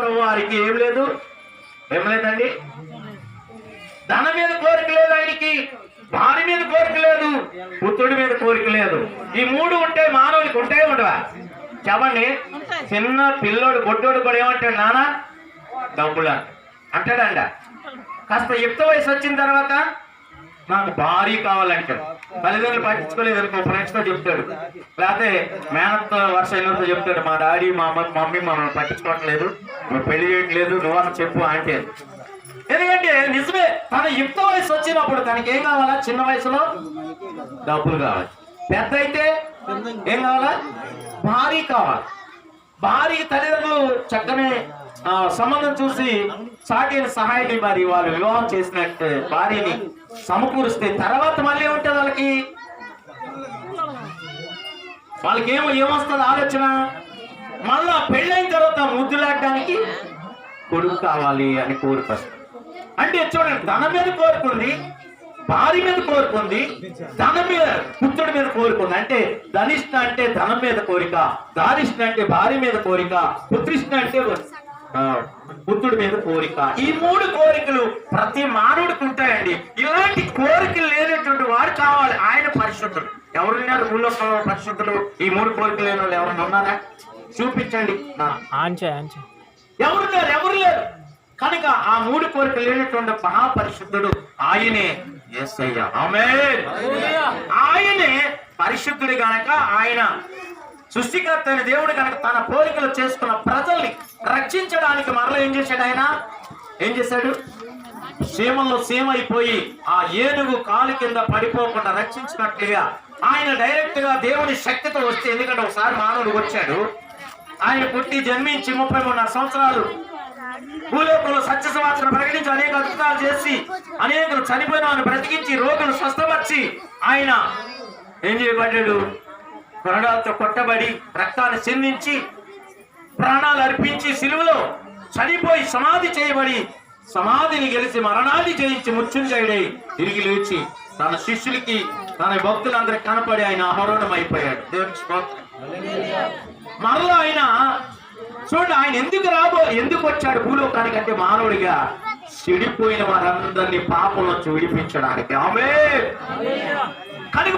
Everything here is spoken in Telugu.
ప్రభు వారికి ఏం లేదు, ఏం లేదండి, ధనం మీద కోరిక లేదు ఆయనకి, భార్య మీద కోరిక లేదు, పుత్రుడి మీద కోరిక లేదు. ఈ మూడు ఉంటే మానవుడికి ఉంటాయి ఉండవా చెప్పండి? చిన్న పిల్లోడు గొడ్డోడు కూడా ఏమంటాడు, నాన్న డబ్బులు అంటాడంట. కాస్త యుక్త వయసు వచ్చిన తర్వాత నాకు భారీ కావాలంటాడు. తల్లిదండ్రులు పట్టించుకోలేదు అనుకో, ఫ్రెండ్స్తో చెప్తాడు, లేకపోతే మేనత్తో వర్ష అయినంతో చెప్తాడు, మా డాడీ మా మమ్మీ మమ్మల్ని పట్టించుకోవట్లేదు, నువ్వు పెళ్లి చేయట్లేదు, నువ్వన్నా చెప్పు అంటే. ఎందుకంటే నిజమే, తన యుక్త వయసు వచ్చినప్పుడు తనకి ఏం కావాలా? చిన్న వయసులో డబ్బులు కావాలి, పెద్ద అయితే ఏం కావాలా? భారీ కావాలి. భార్య తల్లిదండ్రులు చక్కనే సంబంధం చూసి సాటి సహాయాన్ని మరి వాళ్ళు వివాహం చేసినట్టు భార్యని సమకూరిస్తే తర్వాత మళ్ళీ ఉంటుంది వాళ్ళకి ఏమొస్తుంది ఆలోచన? మళ్ళా పెళ్ళైన తర్వాత ముద్దులాడడానికి కొడుకు కావాలి అని కోరుకొస్తుంది. అంటే చూడండి, ధనం మీద కోరుకుంది, భార్య మీద కోరుకుంది, ధనం మీద పుత్రుడి మీద కోరుకుంది. అంటే ధనిష్ట అంటే ధనం మీద కోరిక, దారిష్ట అంటే భార్య మీద కోరిక, పుత్రిష్ట అంటే పుత్రుడి మీద కోరిక. ఈ మూడు కోరికలు ప్రతి మానవుడికి ఉంటాయండి. ఇలాంటి కోరికలు లేనటువంటి వాడు కావాలి. ఆయన పరిశుద్ధుడు. ఎవరున్నారు భూలోకంలో పరిశుద్ధులు? ఈ మూడు కోరికలు లేని వాళ్ళు ఎవరైనా ఉన్నారా? చూపించండి. ఎవరున్నారు? ఎవరు లేరు. కనుక ఆ మూడు కోరికలు లేనటువంటి మహాపరిశుద్ధుడు ఆయనే యేసయ్య. ఆమేన్. ఆయనే పరిశుద్ధుడు గనక, ఆయన సృష్టికర్త అయిన దేవుడు కనుక తన పోలికలు చేసుకున్న ప్రజల్ని రక్షించడానికి మరలా ఏం చేశాడు? ఆయన ఏం చేశాడు? సీమల్లో సీమ అయిపోయి ఆ ఏనుగు కాలు కింద పడిపోకుండా రక్షించినట్లుగా ఆయన డైరెక్ట్ గా దేవుని శక్తితో వస్తే, ఎందుకంటే ఒకసారి మానవుడు వచ్చాడు, ఆయన పుట్టి జన్మించి 33 సంవత్సరాలు భూలోకంలో సత్య సువార్తను ప్రకటించి అనేక అద్భుతాలు చేసి అనేకులు చనిపోయిన వారిని బ్రతికించి రోగులు స్వస్థపరిచి ఆయన ఏం చేయబడ్డాడు? కొరడాలతో కొట్టబడి రక్తాన్ని చిందించి ప్రాణాలు అర్పించి సిలువలో చనిపోయి సమాధి చేయబడి సమాధిని గెలిచి మరణాన్ని జయించి మృత్యుంజయుడై తిరిగి లేచి తన శిష్యులకి తన భక్తులందరికీ కనపడి ఆయన ఆహరణం అయిపోయాడు. దేవుని స్తోత్రం. మరలా ఆయన చూడండి, ఆయన ఎందుకు వచ్చాడు భూలోకానికి అంటే మానవుడిగా చెడిపోయిన వారందరినీ పాపం నుంచి విడిపించడానికి. ఆమేన్. కనుక